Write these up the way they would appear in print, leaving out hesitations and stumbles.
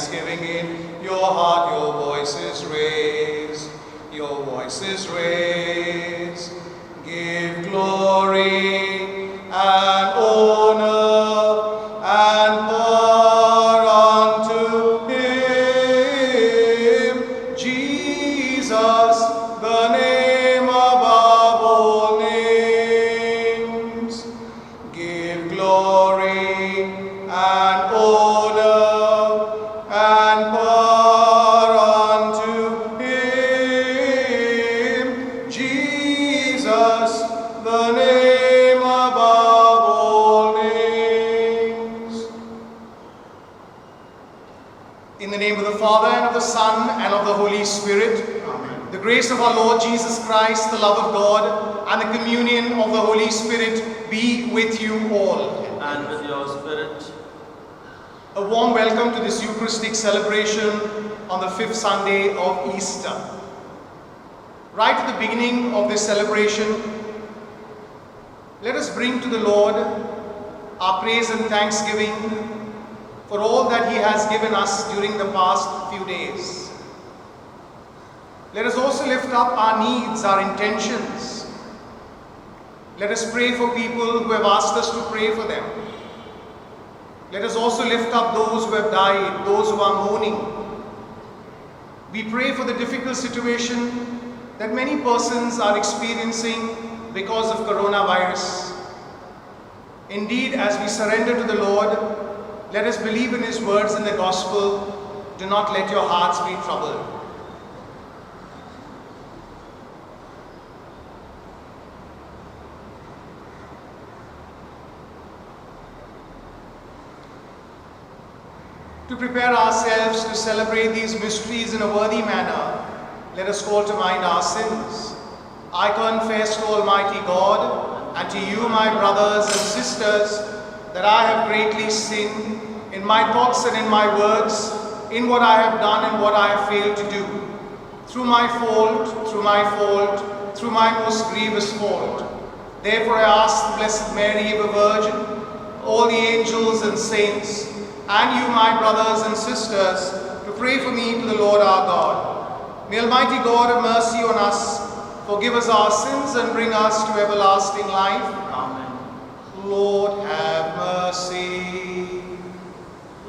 thanksgiving in your heart, your voices raise. Your voices raise. Give glory and honor and power unto him, Jesus, the name above all names. Give glory and honor and power unto him, Jesus, the name above all names. In the name of the Father, and of the Son, and of the Holy Spirit. Amen. The grace of our Lord Jesus Christ, the love of God, and the communion of the Holy Spirit be with you all. And with your spirit. A warm welcome to this Eucharistic celebration on the fifth Sunday of Easter. Right at the beginning of this celebration, let us bring to the Lord our praise and thanksgiving for all that He has given us during the past few days. Let us also lift up our needs, our intentions. Let us pray for people who have asked us to pray for them. Let us also lift up those who have died, those who are mourning. We pray for the difficult situation that many persons are experiencing because of coronavirus. Indeed, as we surrender to the Lord, let us believe in His words in the Gospel, do not let your hearts be troubled. To prepare ourselves to celebrate these mysteries in a worthy manner, let us call to mind our sins. I confess to Almighty God and to you, my brothers and sisters, that I have greatly sinned in my thoughts and in my words, in what I have done and what I have failed to do. Through my fault, through my most grievous fault. Therefore I ask the Blessed Mary, ever Virgin, all the angels and saints, and you, my brothers and sisters, to pray for me to the Lord our God. May Almighty God have mercy on us, forgive us our sins, and bring us to everlasting life. Amen. Lord, have mercy.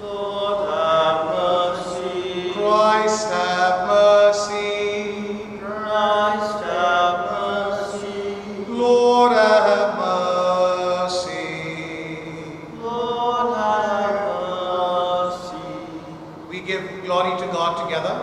Lord, have mercy. Christ, have mercy. Christ, have mercy. Lord, have mercy. Lord, have mercy. We give glory to God together.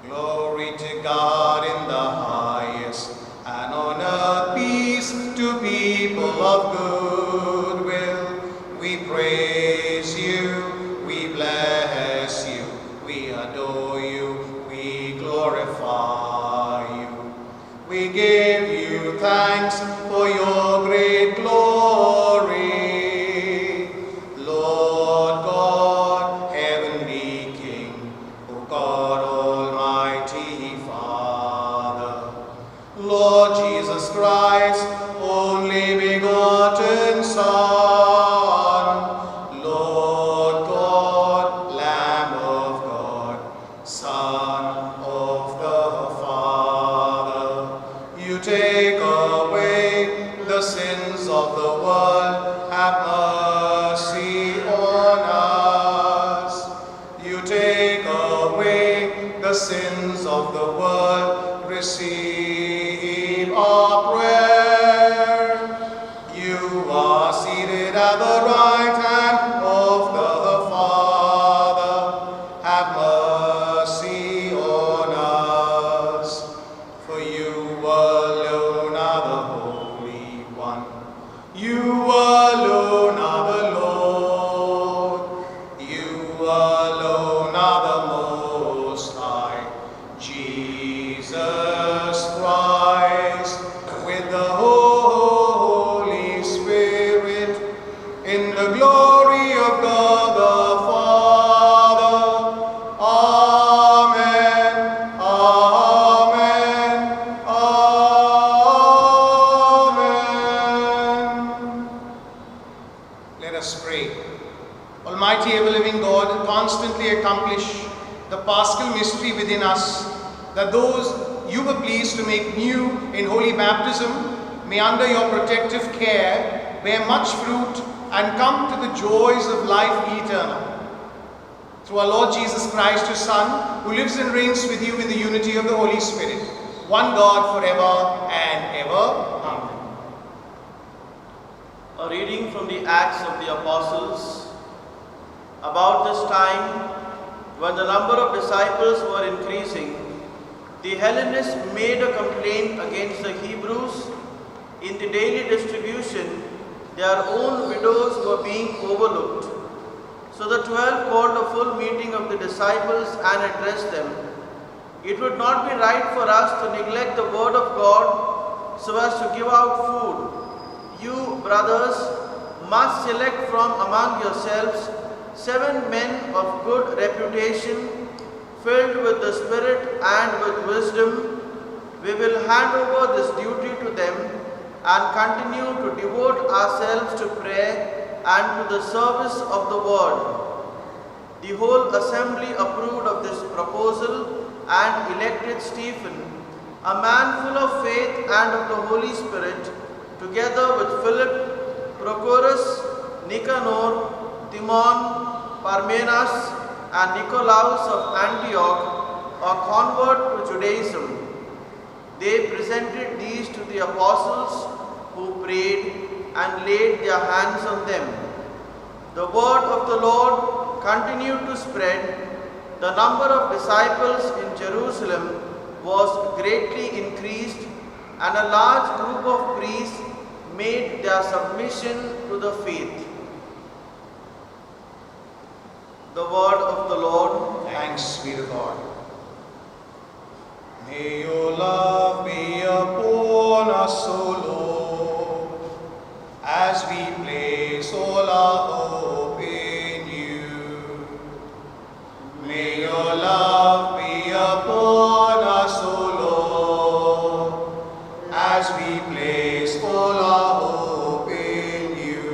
Glory to God in the highest, and on earth peace to people of good will. We praise you, we bless you, we adore you, we glorify you. We give you thanks for your great glory, Lord God, heavenly King, O God Almighty Father. Lord Jesus Christ, only begotten Son, Lord God, Lamb of God, Son of the Father, you take away the sins of the world, have mercy on us. You take away the sins of the world, receive our prayer. You are seated at the right hand of the Father. Have mercy on us. For you alone are the Holy One. You alone are the Lord. You alone are the Most High. Jesus Christ, with the Holy Spirit, in the glory of God the Father. Amen. Amen. Amen. Almighty ever-living God, constantly accomplish the paschal mystery within us, that those you were pleased to make new in holy baptism may under your protective care bear much fruit and come to the joys of life eternal. Through our Lord Jesus Christ, your Son, who lives and reigns with you in the unity of the Holy Spirit, one God forever and ever. Amen. A reading from the Acts of the Apostles. About this time, when the number of disciples were increasing, the Hellenists made a complaint against the Hebrews. In the daily distribution, their own widows were being overlooked. So the 12 called a full meeting of the disciples and addressed them. It would not be right for us to neglect the word of God so as to give out food. You, brothers, must select from among yourselves 7 men of good reputation, filled with the Spirit and with wisdom. We will hand over this duty to them and continue to devote ourselves to prayer and to the service of the word. The whole assembly approved of this proposal and elected Stephen, a man full of faith and of the Holy Spirit, together with Philip, Prochorus, Nicanor, Timon, Parmenas, and Nicolaus of Antioch, a convert to Judaism. They presented these to the apostles, who prayed and laid their hands on them. The word of the Lord continued to spread. The number of disciples in Jerusalem was greatly increased, and a large group of priests made their submission to the faith. The word of the Lord. Thanks be to God. May your love be upon us, O Lord, as we place all our hope in you. May your love be upon us, O Lord, as we place all our hope in you.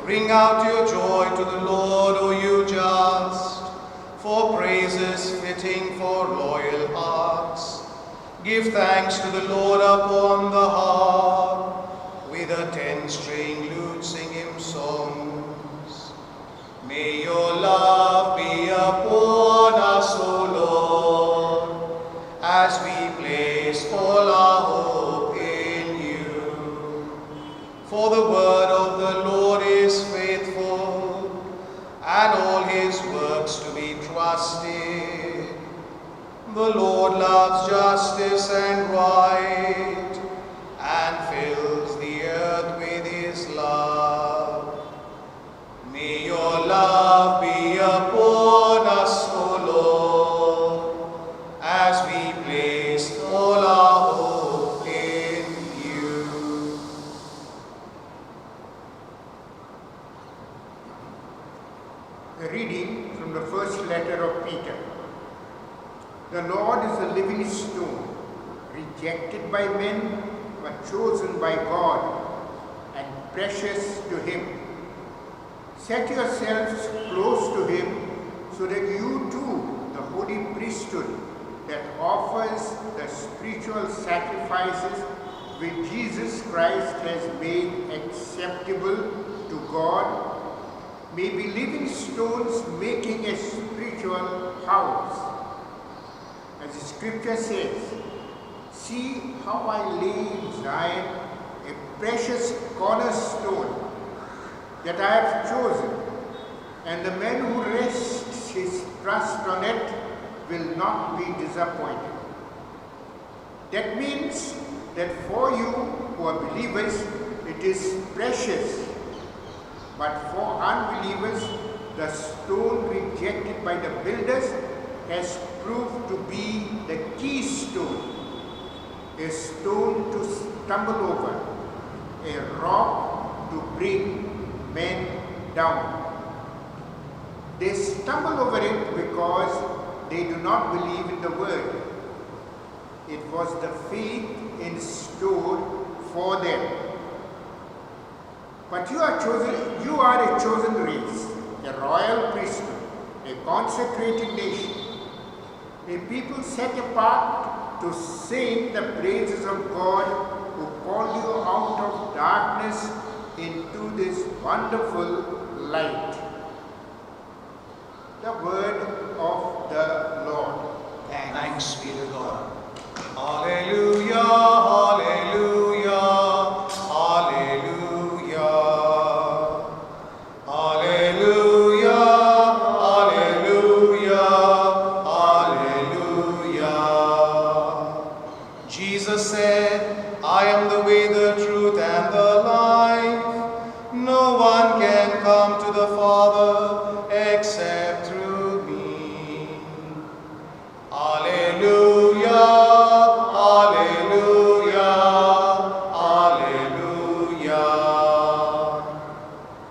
Bring out your joy to the Lord, O you just, for praises fitting for loyal hearts. Give thanks to the Lord upon the harp, with a 10-string lute sing him songs. May your love be upon us, O Lord, as we place all our hope in you. For the word of the Lord is faithful, and all his works to be trusted. The Lord loves justice and right, and fills the earth with his love. May your love be upon us, O Lord, as we place all our hope in you. A reading from the first letter of Peter. The Lord is a living stone, rejected by men, but chosen by God, and precious to him. Set yourselves close to him, so that you too, the holy priesthood that offers the spiritual sacrifices which Jesus Christ has made acceptable to God, may be living stones making a spiritual house. As the scripture says, see how I lay in Zion a precious cornerstone that I have chosen, and the man who rests his trust on it will not be disappointed. That means that for you who are believers, it is precious, but for unbelievers, the stone rejected by the builders has proved to be the keystone, a stone to stumble over, a rock to bring men down. They stumble over it because they do not believe in the word. It was the faith in store for them. But you are a chosen race, a royal priesthood, a consecrated nation, a people set apart to sing the praises of God who called you out of darkness into this wonderful light. The word of the Lord. Thanks be to God. Hallelujah, hallelujah, hallelujah. Hallelujah, hallelujah, hallelujah. Jesus said, I am the way, the truth, and the life. No one can come to the Father except through me. Hallelujah, hallelujah, hallelujah.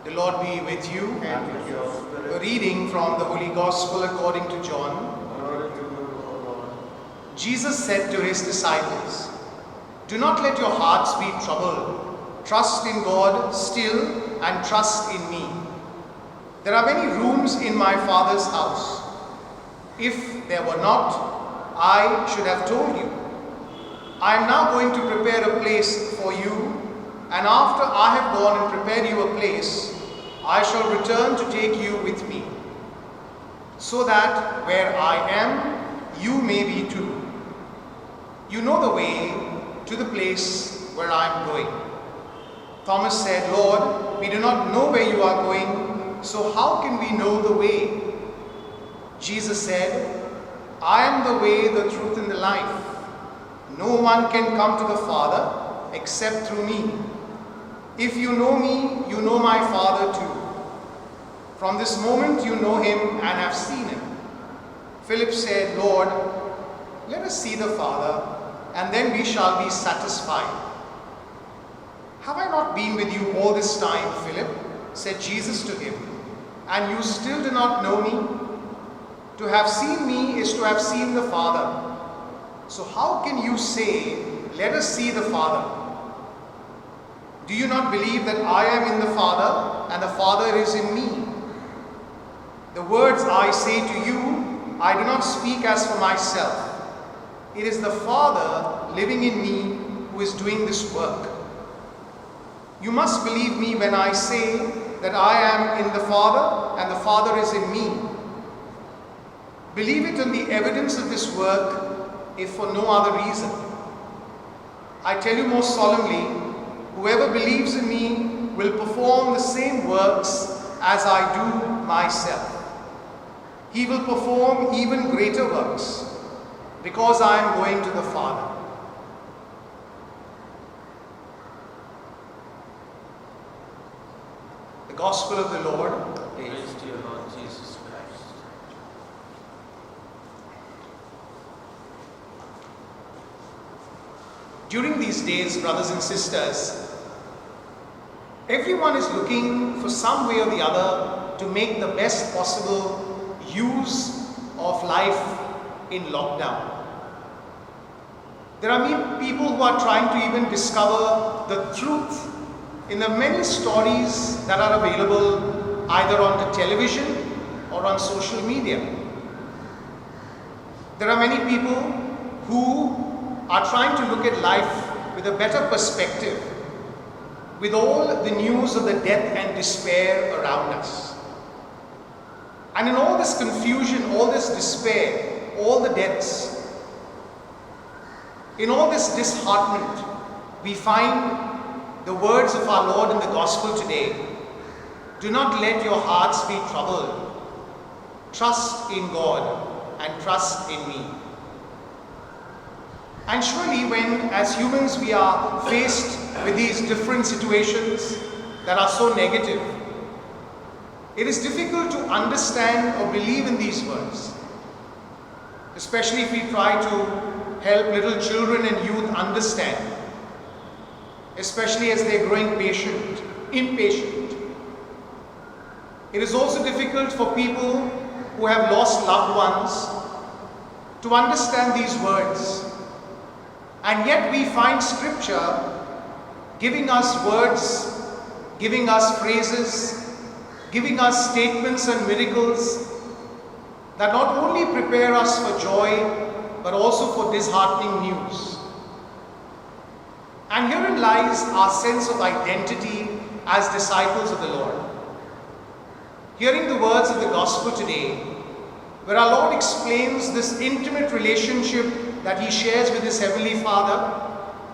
The Lord be with you. And with your A reading from the Holy Gospel according to John. Jesus said to his disciples, do not let your hearts be troubled. Trust in God still and trust in me. There are many rooms in my Father's house. If there were not, I should have told you. I am now going to prepare a place for you, and after I have gone and prepared you a place, I shall return to take you with me, so that where I am, you may be too. You know the way to the place where I am going. Thomas said, Lord, we do not know where you are going, so how can we know the way? Jesus said, I am the way, the truth, and the life. No one can come to the Father except through me. If you know me, you know my Father too. From this moment you know him and have seen him. Philip said, Lord, let us see the Father, and then we shall be satisfied. Have I not been with you all this time, Philip? Said Jesus to him, and you still do not know me? To have seen me is to have seen the Father. So how can you say, let us see the Father? Do you not believe that I am in the Father and the Father is in me? The words I say to you, I do not speak as for myself. It is the Father living in me who is doing this work. You must believe me when I say that I am in the Father and the Father is in me. Believe it on the evidence of this work, if for no other reason. I tell you most solemnly, whoever believes in me will perform the same works as I do myself. He will perform even greater works, because I am going to the Father. The Gospel of the Lord. Praise to your Lord Jesus Christ. During these days, brothers and sisters, everyone is looking for some way or the other to make the best possible use of life in lockdown. There are many people who are trying to even discover the truth in the many stories that are available either on the television or on social media. There are many people who are trying to look at life with a better perspective, with all the news of the death and despair around us. And in all this confusion, all this despair, all the deaths, in all this disheartenment, we find the words of our Lord in the Gospel today. Do not let your hearts be troubled. Trust in God and trust in me. And surely when, as humans, we are faced with these different situations that are so negative, it is difficult to understand or believe in these words, especially if we try to help little children and youth understand, especially as they're growing impatient. It is also difficult for people who have lost loved ones to understand these words. And yet we find Scripture giving us words giving us phrases, giving us statements and miracles that not only prepare us for joy, but also for disheartening news. And herein lies our sense of identity as disciples of the Lord. Hearing the words of the gospel today, where our Lord explains this intimate relationship that He shares with His Heavenly Father,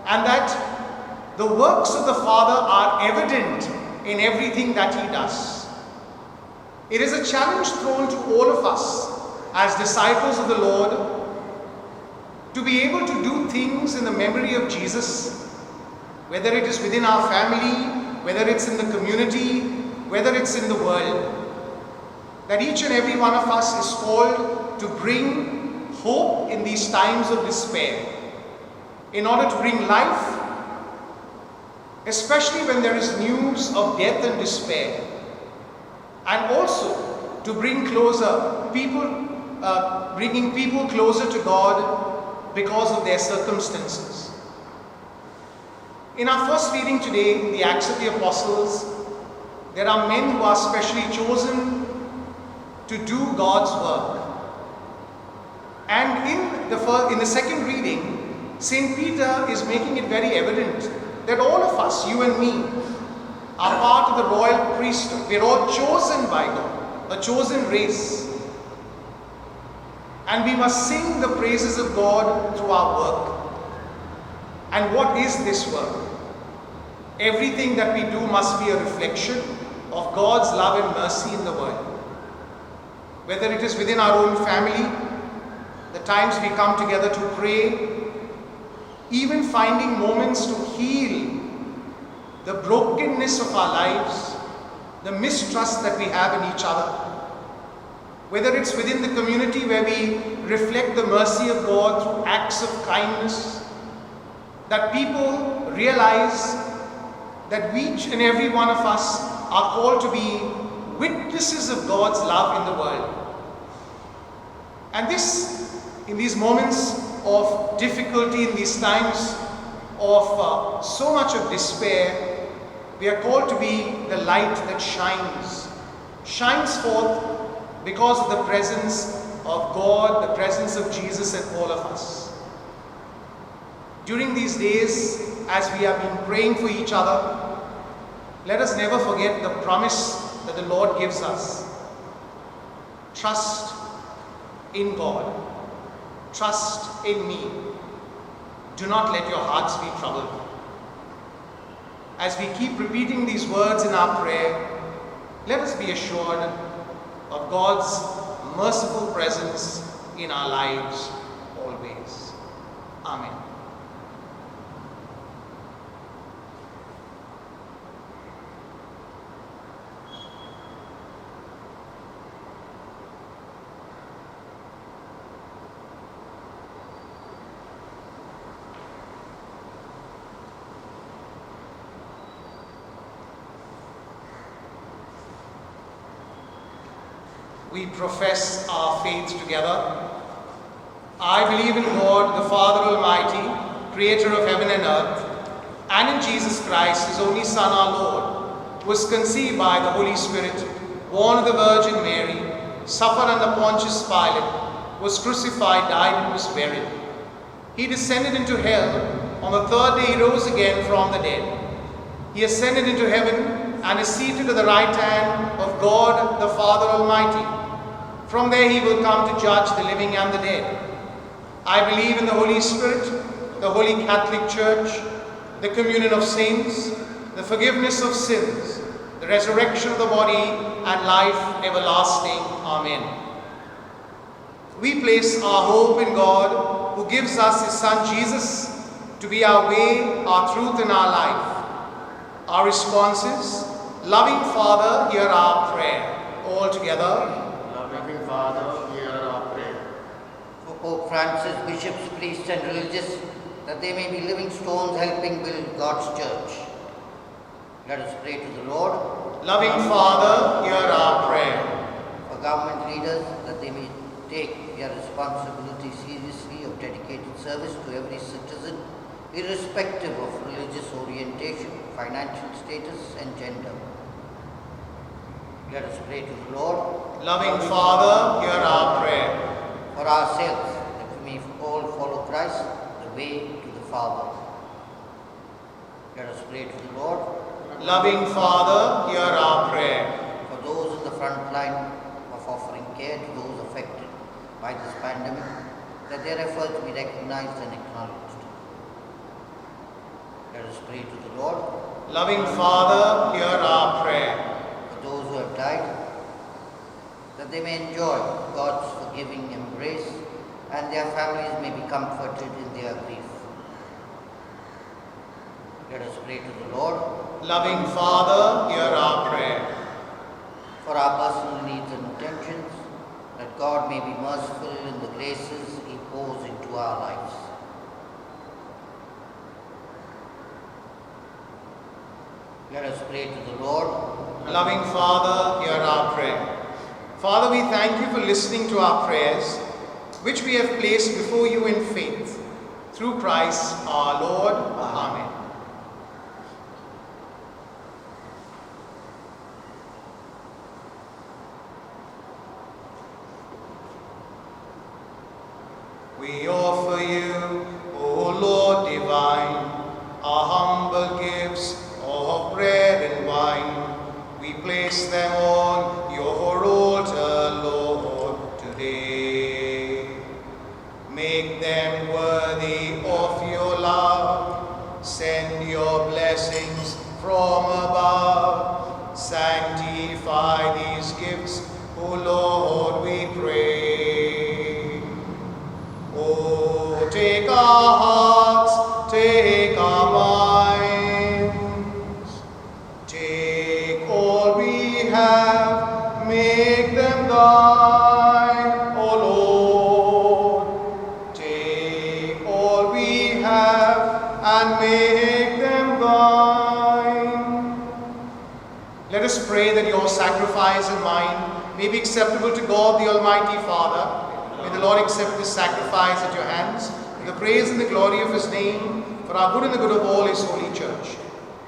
and that the works of the Father are evident in everything that He does. It is a challenge thrown to all of us as disciples of the Lord to be able to do things in the memory of Jesus, whether it is within our family, whether it's in the community, whether it's in the world. That each and every one of us is called to bring hope in these times of despair, in order to bring life, especially when there is news of death and despair, and also to bring bringing people closer to God because of their circumstances. In our first reading today, in the Acts of the Apostles, there are men who are specially chosen to do God's work. And in the second reading, St. Peter is making it very evident that all of us, you and me, are part of the royal priesthood. We're all chosen by God, a chosen race. And we must sing the praises of God through our work. And what is this work? Everything that we do must be a reflection of God's love and mercy in the world. Whether it is within our own family, the times we come together to pray, even finding moments to heal the brokenness of our lives, the mistrust that we have in each other. Whether it's within the community where we reflect the mercy of God through acts of kindness, that people realize that each and every one of us are called to be witnesses of God's love in the world. And this, in these moments of difficulty, in these times of so much of despair, we are called to be the light that shines forth because of the presence of God, the presence of Jesus in all of us. During these days, as we have been praying for each other, let us never forget the promise that the Lord gives us. Trust in God. Trust in me. Do not let your hearts be troubled. As we keep repeating these words in our prayer, let us be assured of God's merciful presence in our lives always. Amen. We profess our faith together. I believe in God, the Father Almighty, creator of heaven and earth, and in Jesus Christ, His only Son, our Lord, who was conceived by the Holy Spirit, born of the Virgin Mary, suffered under Pontius Pilate, was crucified, died, and was buried. He descended into hell. On the third day He rose again from the dead. He ascended into heaven and is seated at the right hand of God, the Father Almighty. From there He will come to judge the living and the dead. I believe in the Holy Spirit, the Holy Catholic Church, the communion of saints, the forgiveness of sins, the resurrection of the body, and life everlasting. Amen. We place our hope in God, who gives us His Son Jesus to be our way, our truth, and our life. Our response is, loving Father, hear our prayer. All together. Loving Father, hear our prayer. For Pope Francis, bishops, priests, and religious, that they may be living stones helping build God's church. Let us pray to the Lord. Loving Father, hear our prayer. For government leaders, that they may take their responsibility seriously of dedicated service to every citizen irrespective of religious orientation, financial status, and gender. Let us pray to the Lord. Loving Father, hear our prayer. For ourselves, that we may all follow Christ, the way to the Father. Let us pray to the Lord. Loving Father, hear our prayer. For those in the front line of offering care to those affected by this pandemic, that their efforts be recognized and acknowledged. Let us pray to the Lord. Loving Father, hear our prayer. For those who have died, that they may enjoy God's forgiving embrace and their families may be comforted in their grief. Let us pray to the Lord. Loving Father, hear our prayer. For our personal needs and intentions, that God may be merciful in the graces He pours into our lives. Let us pray to the Lord. Loving Father, hear our prayer. Father, we thank you for listening to our prayers, which we have placed before you in faith. Through Christ our Lord. Amen. We offer you, O Lord divine, our humble gifts of bread and wine. We place them on your altar, Lord, today. Make them worthy of your love. Send your blessings from above. Sanctify these gifts, O Lord, we pray. Oh, take our hearts, take our minds, take all we have, make them thine, O Lord. Take all we have and make them thine. Let us pray that your sacrifice and mine may be acceptable to God the Almighty Father. May the Lord accept this sacrifice at your hands, for the praise and the glory of his name, for our good and the good of all his holy church.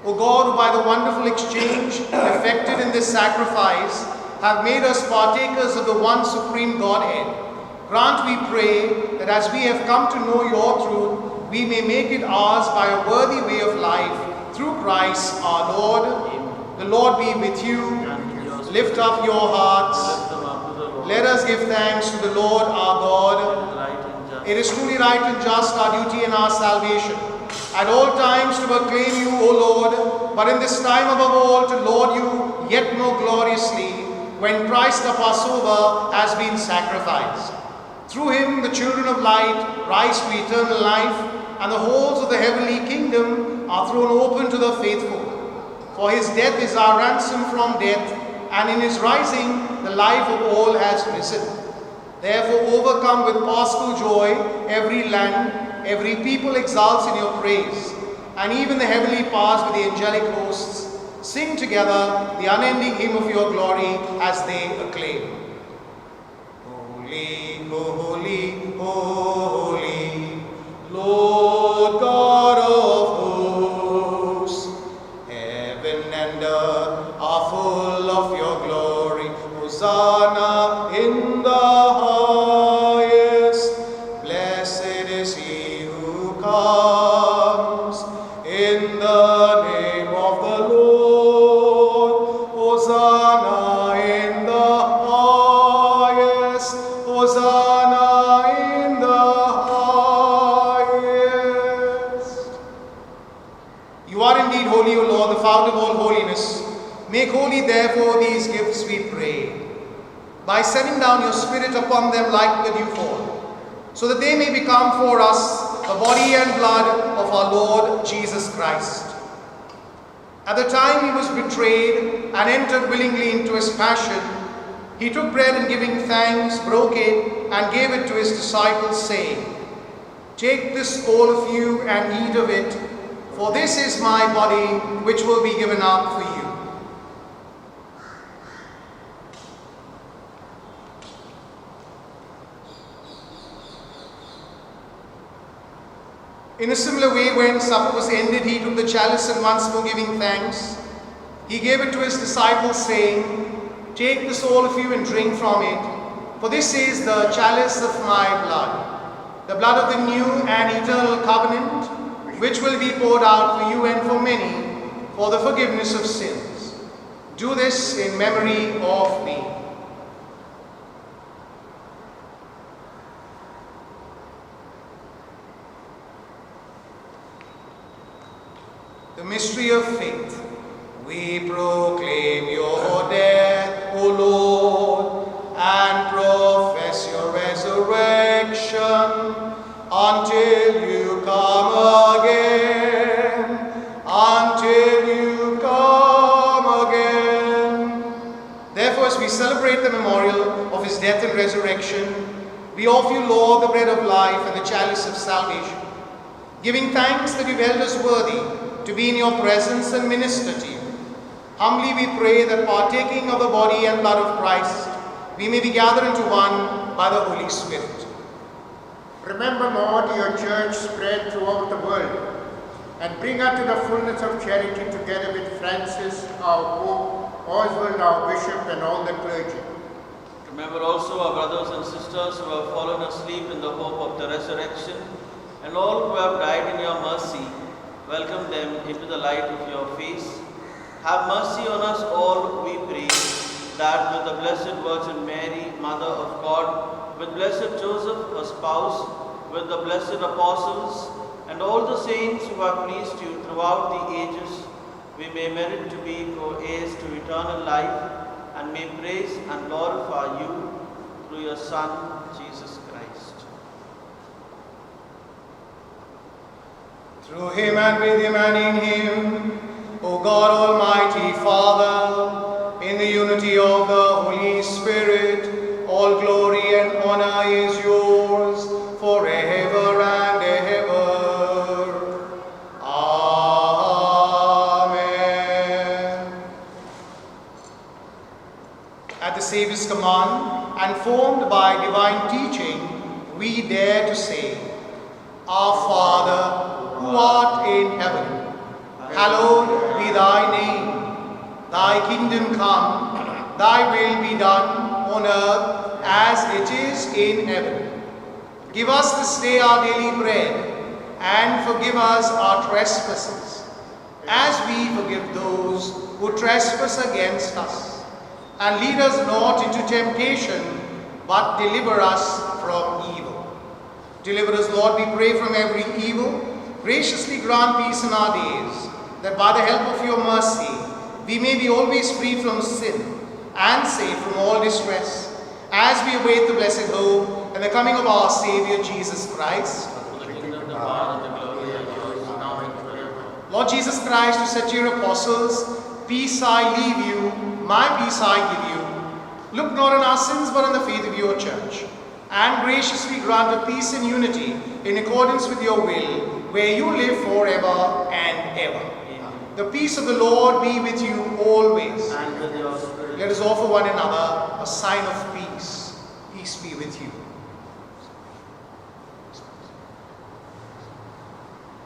O God, who by the wonderful exchange effected in this sacrifice have made us partakers of the one supreme Godhead, grant, we pray, that as we have come to know your truth, we may make it ours by a worthy way of life, through Christ our Lord. Amen. The Lord be with you. Lift up your hearts. Let us give thanks to the Lord our God. It is truly right and just, our duty and our salvation, at all times to acclaim you, O Lord, but in this time above all to laud you yet more gloriously, when Christ the Passover has been sacrificed. Through him the children of light rise to eternal life, and the halls of the heavenly kingdom are thrown open to the faithful. For his death is our ransom from death, and in his rising the life of all has risen. Therefore, overcome with paschal joy, every land, every people exalts in your praise, and even the heavenly powers with the angelic hosts sing together the unending hymn of your glory as they acclaim. Holy, holy, holy, Lord God of hosts, heaven and earth are full of your glory. Hosanna in the highest. Blessed is he who comes in the name of the Lord. Hosanna in the highest. Hosanna in the highest. You are indeed holy, O Lord, the fount of all holiness. Make holy, therefore, these gifts, we pray, by sending down your Spirit upon them like the dewfall, so that they may become for us the body and blood of our Lord Jesus Christ. At the time he was betrayed and entered willingly into his passion, he took bread and giving thanks, broke it and gave it to his disciples, saying, "Take this, all of you, and eat of it, for this is my body, which will be given up for you." In a similar way, when supper was ended, he took the chalice and once more giving thanks, he gave it to his disciples, saying, "Take this, all of you, and drink from it, for this is the chalice of my blood, the blood of the new and eternal covenant, which will be poured out for you and for many for the forgiveness of sins. Do this in memory of me." The mystery of faith. We proclaim your death, O Lord, and profess your resurrection until you come again, until you come again. Therefore, as we celebrate the memorial of his death and resurrection, we offer you, Lord, the bread of life and the chalice of salvation, giving thanks that you've held us worthy to be in your presence and minister to you. Humbly we pray that, partaking of the body and blood of Christ, we may be gathered into one by the Holy Spirit. Remember, Lord, your church spread throughout the world, and bring her to the fullness of charity, together with Francis, our Pope, Oswald, our Bishop, and all the clergy. Remember also our brothers and sisters who have fallen asleep in the hope of the resurrection, and all who have died in your mercy. Welcome them into the light of your face. Have mercy on us all, we pray, that with the Blessed Virgin Mary, Mother of God, with Blessed Joseph, her spouse, with the blessed apostles, and all the saints who have pleased you throughout the ages, we may merit to be co-heirs to eternal life, and may praise and glorify you through your Son, Jesus Christ. Through him and with him and in him, O God, Almighty Father, in the unity of the Holy Spirit, all glory and honor is yours forever and ever. Amen. At the Saviour's command, and formed by divine teaching, we dare to say, Our Father, who art in heaven, hallowed be thy name. Thy kingdom come, thy will be done on earth as it is in heaven. Give us this day our daily bread, and forgive us our trespasses, as we forgive those who trespass against us. And lead us not into temptation, but deliver us from evil. Deliver us, Lord, we pray, from every evil. Graciously grant peace in our days, that by the help of your mercy we may be always free from sin and safe from all distress, as we await the blessed hope and the coming of our Saviour Jesus Christ. Lord Jesus Christ, who said to your apostles, "Peace I leave you, my peace I give you," look not on our sins but on the faith of your church, and graciously grant her peace and unity in accordance with your will, where you live forever and ever. The peace of the Lord be with you always. And with your spirit. Let us offer one another a sign of peace. Peace be with you.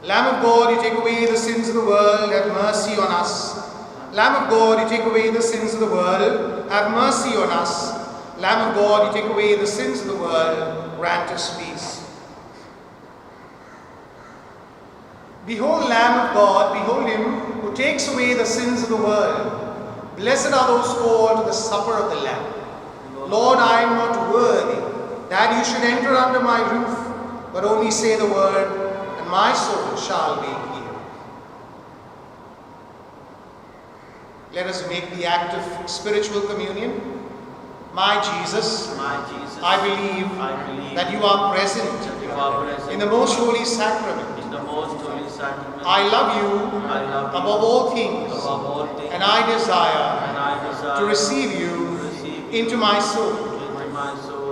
Lamb of God, you take away the sins of the world, have mercy on us. Lamb of God, you take away the sins of the world, have mercy on us. Lamb of God, you take away the sins of the world, grant us peace. Behold the Lamb of God, behold him who takes away the sins of the world. Blessed are those called to the supper of the Lamb. Lord, I am not worthy that you should enter under my roof, but only say the word, and my soul shall be healed. Let us make the act of spiritual communion. My Jesus, I believe that you are present in the most holy sacrament. I love you above all things, and I desire to receive you into my soul.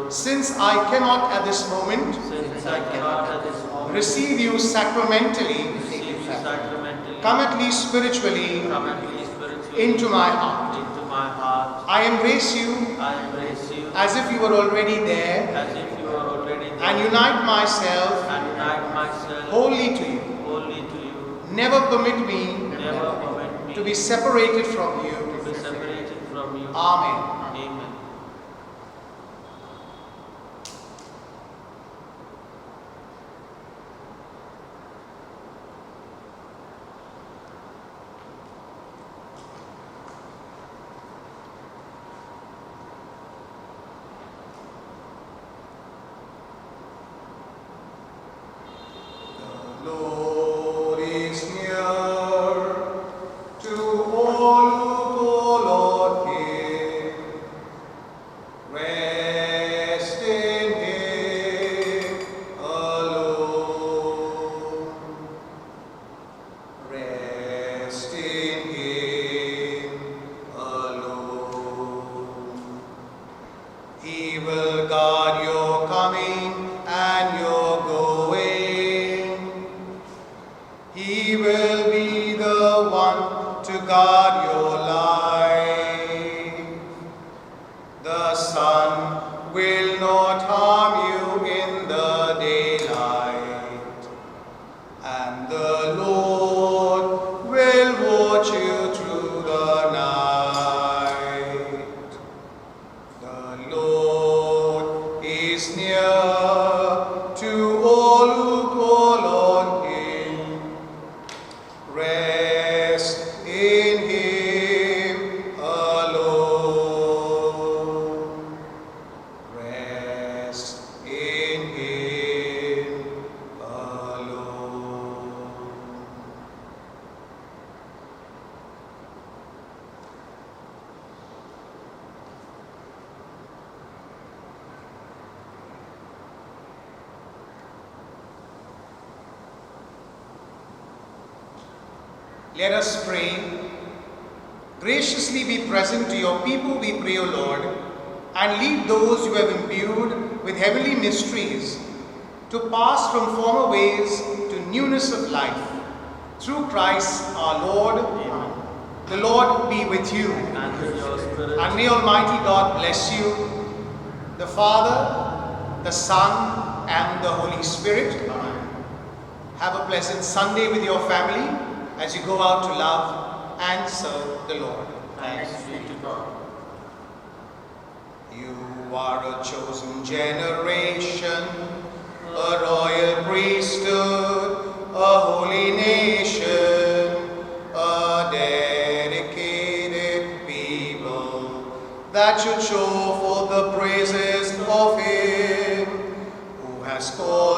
Since I cannot at this moment receive you sacramentally, come at least spiritually into my heart. I embrace you as if you were already there already there, and unite myself and unite myself wholly to you. wholly to you. Never permit me Never permit me to be separated from you. to be separated from you. Amen. Amen. The Lord is near to all who call on Him. Rest in Him alone. Rest in Him alone. He will guard your coming and your going. He will be the one to guard your life. The sun will not harm you in the daylight, and the Lord will watch you through the night. The Lord is near to all who call on Him. Rest in Him alone. Rest in Him alone. Let us pray. Graciously be present to your people, we pray, O Lord, and lead those you have imbued with heavenly mysteries to pass from former ways to newness of life. Through Christ our Lord. Amen. The Lord be with you. And with your spirit. And may Almighty God bless you, the Father, the Son, and the Holy Spirit. Have a pleasant Sunday with your family as you go out to love and serve the Lord. Thanks be to God. You are a chosen generation, a royal priesthood, a holy nation, a dedicated people, that should show forth the praises of Him who has called